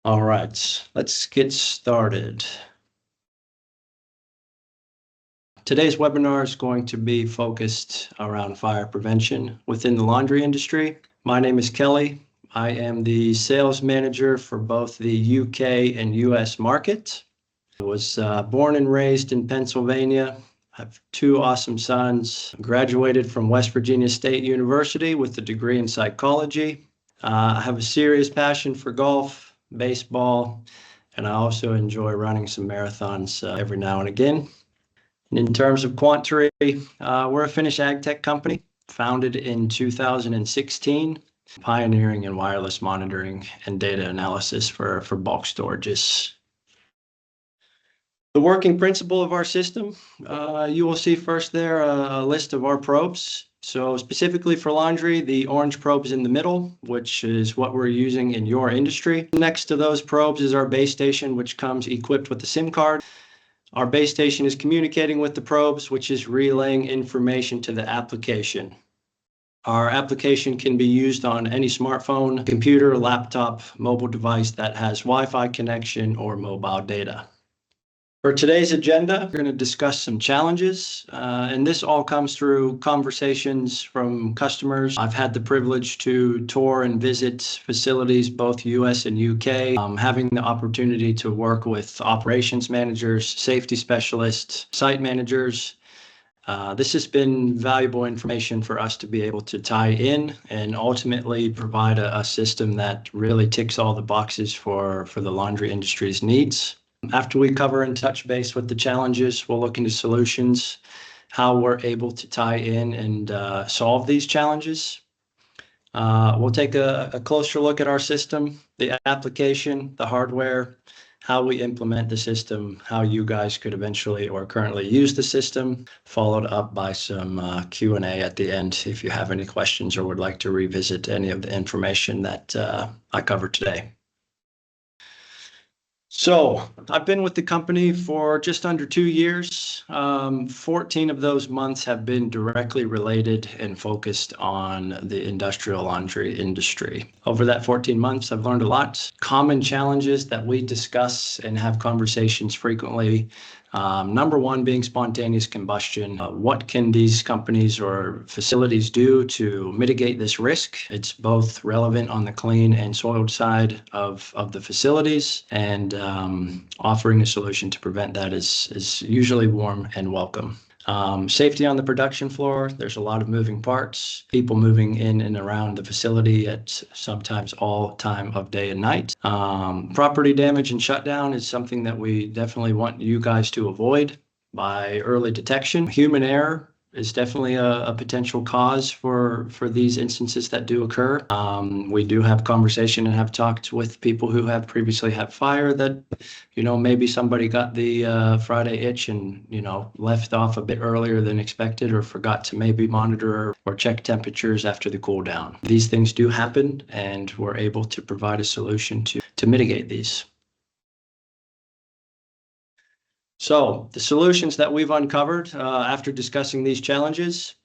All right, let's get started. Today's webinar is going to be focused around fire prevention within the laundry industry. My name is Kelly. I am the sales manager for both the UK and US market. I was born and raised in Pennsylvania. I have two awesome sons. Graduated from West Virginia State University with a degree in psychology. I have a serious passion for golf, baseball, and I also enjoy running some marathons every now and again. And in terms of Quanturi, we're a Finnish ag tech company founded in 2016, pioneering in wireless monitoring and data analysis for bulk storages. The working principle of our system, you will see first there a list of our probes. So specifically for laundry, the orange probe is in the middle, which is what we're using in your industry. Next to those probes is our base station, which comes equipped with the SIM card. Our base station is communicating with the probes, which is relaying information to the application. Our application can be used on any smartphone, computer, laptop, mobile device that has Wi-Fi connection or mobile data. For today's agenda, we're going to discuss some challenges, and this all comes through conversations from customers. I've had the privilege to tour and visit facilities, both US and UK, having the opportunity to work with operations managers, safety specialists, site managers. This has been valuable information for us to be able to tie in and ultimately provide a system that really ticks all the boxes for the laundry industry's needs. After we cover and touch base with the challenges, we'll look into solutions, how we're able to tie in and solve these challenges. We'll take a closer look at our system, the application, the hardware, how we implement the system, how you guys could eventually or currently use the system, followed up by some Q&A at the end if you have any questions or would like to revisit any of the information that I covered today. So I've been with the company for just under 2 years. 14 of those months have been directly related and focused on the industrial laundry industry. Over that 14 months, I've learned a lot. Common challenges that we discuss and have conversations frequently. Number one being spontaneous combustion. What can these companies or facilities do to mitigate this risk? It's both relevant on the clean and soiled side of the facilities, and offering a solution to prevent that is usually warm and welcome. Safety on the production floor, there's a lot of moving parts, people moving in and around the facility at sometimes all time of day and night. Property damage and shutdown is something that we definitely want you guys to avoid by early detection. Human error is definitely a potential cause for these instances that do occur. We do have conversation and have talked with people who have previously had fire that, maybe somebody got the Friday itch and, left off a bit earlier than expected or forgot to maybe monitor or check temperatures after the cool down. These things do happen, and we're able to provide a solution to mitigate these. So the solutions that we've uncovered after discussing these challenges,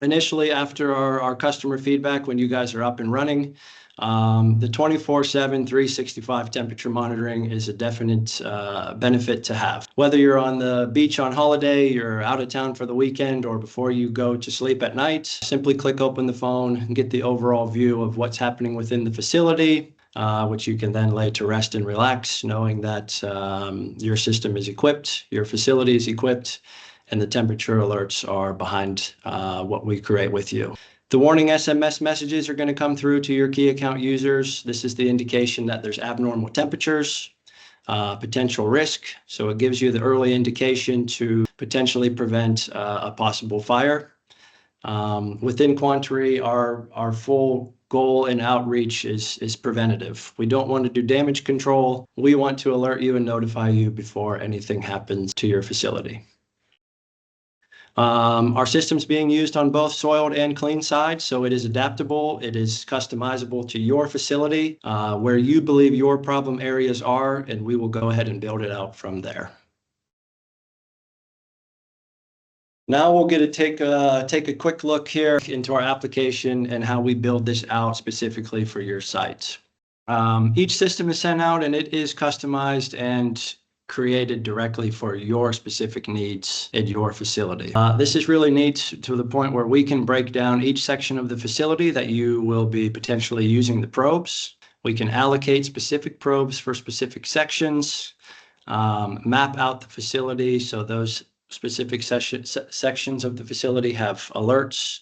initially after our customer feedback, when you guys are up and running, the 24/7, 365 temperature monitoring is a definite benefit to have. Whether you're on the beach on holiday, you're out of town for the weekend, or before you go to sleep at night, simply click open the phone and get the overall view of what's happening within the facility. Which you can then lay to rest and relax, knowing that your system is equipped, your facility is equipped, and the temperature alerts are behind what we create with you. The warning SMS messages are going to come through to your key account users. This is the indication that there's abnormal temperatures, potential risk. So it gives you the early indication to potentially prevent a possible fire. Within Quanturi, our full goal and outreach is preventative. We don't want to do damage control. We want to alert you and notify you before anything happens to your facility. Our system's being used on both soiled and clean sides, so it is adaptable. It is customizable to your facility, where you believe your problem areas are, and we will go ahead and build it out from there. Now we'll take a quick look here into our application and how we build this out specifically for your site. Each system is sent out and it is customized and created directly for your specific needs at your facility. This is really neat to the point where we can break down each section of the facility that you will be potentially using the probes. We can allocate specific probes for specific sections, map out the facility so those specific sections of the facility have alerts,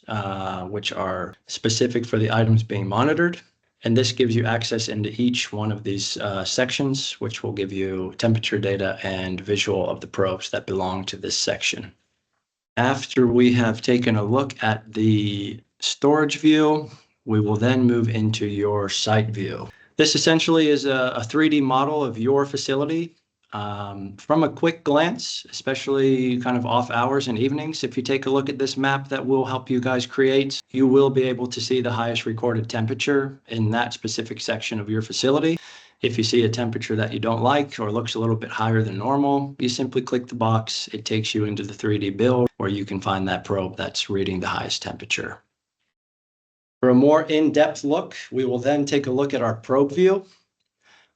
which are specific for the items being monitored. And this gives you access into each one of these sections, which will give you temperature data and visual of the probes that belong to this section. After we have taken a look at the storage view, we will then move into your site view. This essentially is a 3D model of your facility. From a quick glance, especially kind of off hours and evenings, if you take a look at this map that will help you guys create, you will be able to see the highest recorded temperature in that specific section of your facility. If you see a temperature that you don't like or looks a little bit higher than normal, you simply click the box. It takes you into the 3D build where you can find that probe that's reading the highest temperature. For a more in-depth look, we will then take a look at our probe view.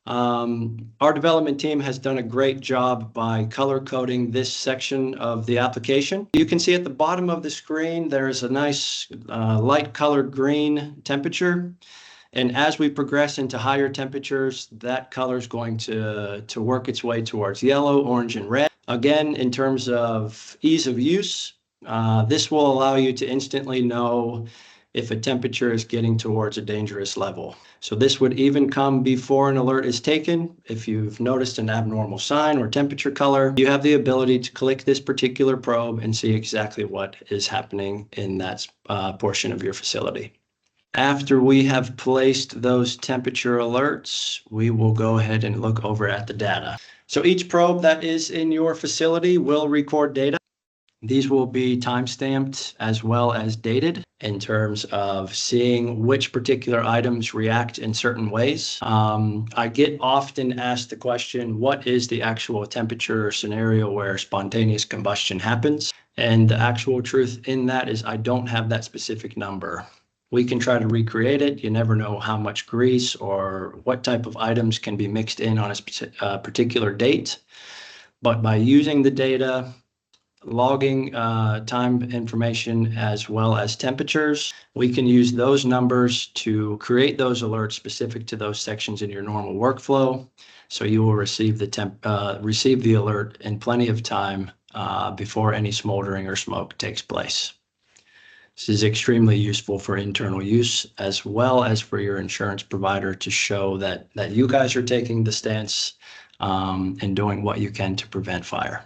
Our development team has done a great job by color coding this section of the application. You can see at the bottom of the screen, there's a nice light colored green temperature. And as we progress into higher temperatures, that color is going to work its way towards yellow, orange, and red. Again, in terms of ease of use, this will allow you to instantly know if a temperature is getting towards a dangerous level. So this would even come before an alert is taken. If you've noticed an abnormal sign or temperature color, you have the ability to click this particular probe and see exactly what is happening in that portion of your facility. After we have placed those temperature alerts, we will go ahead and look over at the data. So each probe that is in your facility will record data. These will be time-stamped as well as dated in terms of seeing which particular items react in certain ways. I get often asked the question, what is the actual temperature scenario where spontaneous combustion happens? And the actual truth in that is I don't have that specific number. We can try to recreate it. You never know how much grease or what type of items can be mixed in on a particular date. But by using the data, logging time information as well as temperatures, we can use those numbers to create those alerts specific to those sections in your normal workflow. So you will receive the alert in plenty of time before any smoldering or smoke takes place. This is extremely useful for internal use as well as for your insurance provider to show that you guys are taking the stance and doing what you can to prevent fire.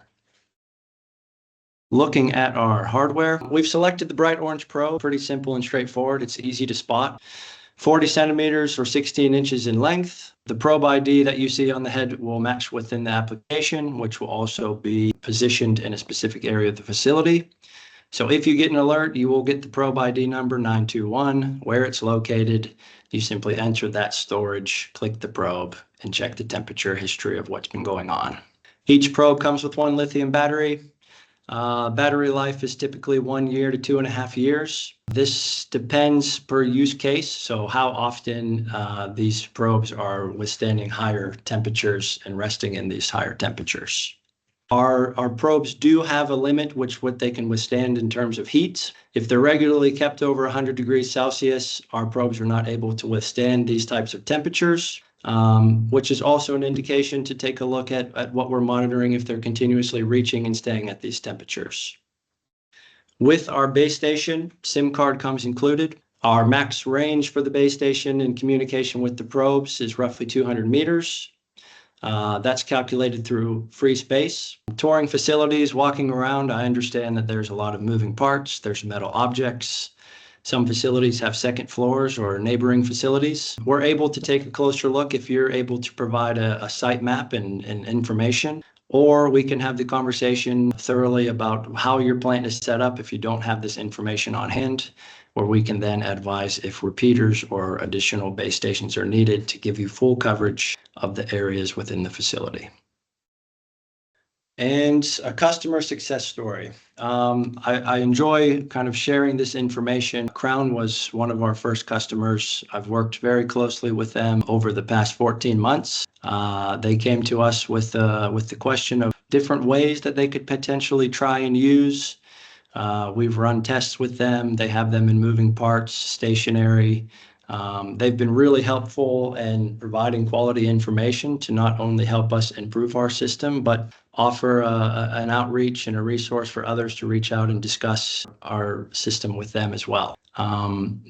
Looking at our hardware, we've selected the bright orange probe. Pretty simple and straightforward. It's easy to spot. 40 centimeters or 16 inches in length. The probe ID that you see on the head will match within the application, which will also be positioned in a specific area of the facility. So if you get an alert, you will get the probe ID number 921, where it's located. You simply enter that storage, click the probe, and check the temperature history of what's been going on. Each probe comes with one lithium battery. Battery life is typically 1 year to 2.5 years. This depends per use case, so how often these probes are withstanding higher temperatures and resting in these higher temperatures. Our probes do have a limit what they can withstand in terms of heat. If they're regularly kept over 100 degrees Celsius, our probes are not able to withstand these types of temperatures. Which is also an indication to take a look at what we're monitoring if they're continuously reaching and staying at these temperatures. With our base station, SIM card comes included. Our max range for the base station in communication with the probes is roughly 200 meters. That's calculated through free space. Touring facilities, walking around, I understand that there's a lot of moving parts. There's metal objects. Some facilities have second floors or neighboring facilities. We're able to take a closer look if you're able to provide a site map and information, or we can have the conversation thoroughly about how your plant is set up if you don't have this information on hand, where we can then advise if repeaters or additional base stations are needed to give you full coverage of the areas within the facility. and a customer success story. I enjoy kind of sharing this information. Crown was one of our first customers. I've worked very closely with them over the past 14 months. They came to us with the question of different ways that they could potentially try and use. We've run tests with them. They have them in moving parts, stationary. They've been really helpful in providing quality information to not only help us improve our system, but offer an outreach and a resource for others to reach out and discuss our system with them as well.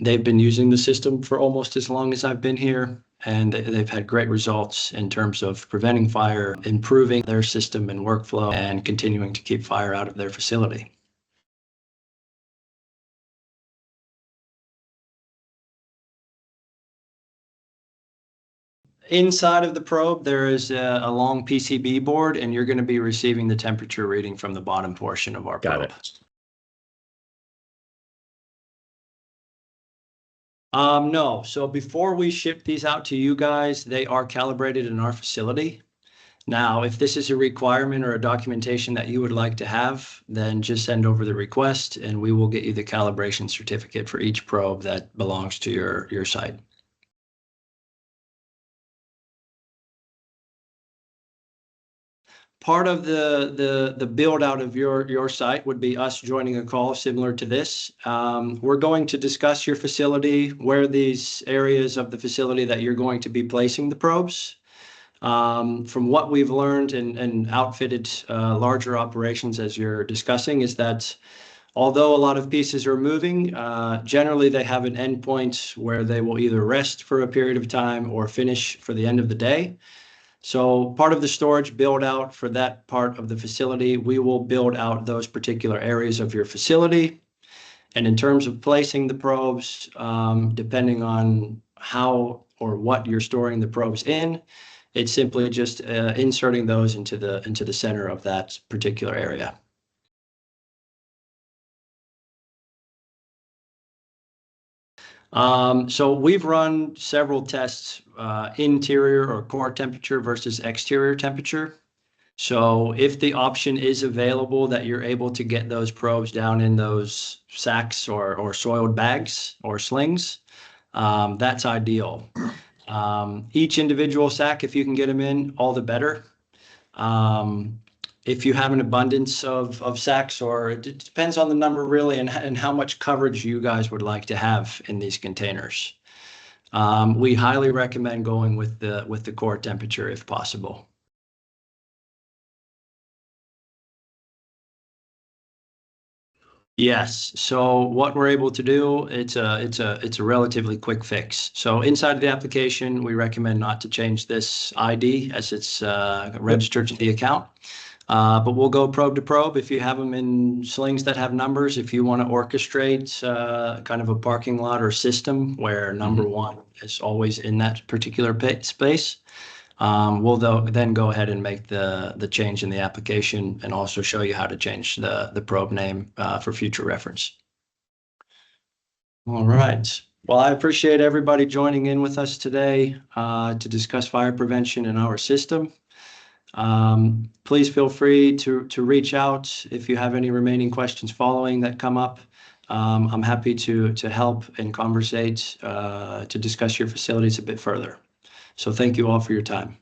They've been using the system for almost as long as I've been here, and they've had great results in terms of preventing fire, improving their system and workflow, and continuing to keep fire out of their facility. Inside of the probe, there is a long PCB board, and you're going to be receiving the temperature reading from the bottom portion of our probe. Got it. No. So before we ship these out to you guys, they are calibrated in our facility. Now, if this is a requirement or a documentation that you would like to have, then just send over the request and we will get you the calibration certificate for each probe that belongs to your site. Part of the build out of your site would be us joining a call similar to this. We're going to discuss your facility, where these areas of the facility that you're going to be placing the probes. From what we've learned and outfitted larger operations as you're discussing is that although a lot of pieces are moving, generally they have an endpoint where they will either rest for a period of time or finish for the end of the day. So part of the storage build out for that part of the facility, we will build out those particular areas of your facility. And in terms of placing the probes, depending on how or what you're storing the probes in, it's simply just inserting those into the center of that particular area. So we've run several tests, interior or core temperature versus exterior temperature. So if the option is available that you're able to get those probes down in those sacks or soiled bags or slings, that's ideal. Each individual sack, if you can get them in, all the better. If you have an abundance of sacks, or it depends on the number really and how much coverage you guys would like to have in these containers. We highly recommend going with the core temperature if possible. Yes. So what we're able to do, it's a relatively quick fix. So inside of the application, we recommend not to change this ID as it's registered to the account. But we'll go probe to probe. If you have them in slings that have numbers, if you want to orchestrate kind of a parking lot or system where number one is always in that particular space, we'll then go ahead and make the change in the application and also show you how to change the probe name for future reference. All right. Well, I appreciate everybody joining in with us today to discuss fire prevention in our system. Please feel free to reach out if you have any remaining questions following that come up. I'm happy to help and conversate to discuss your facilities a bit further. So thank you all for your time.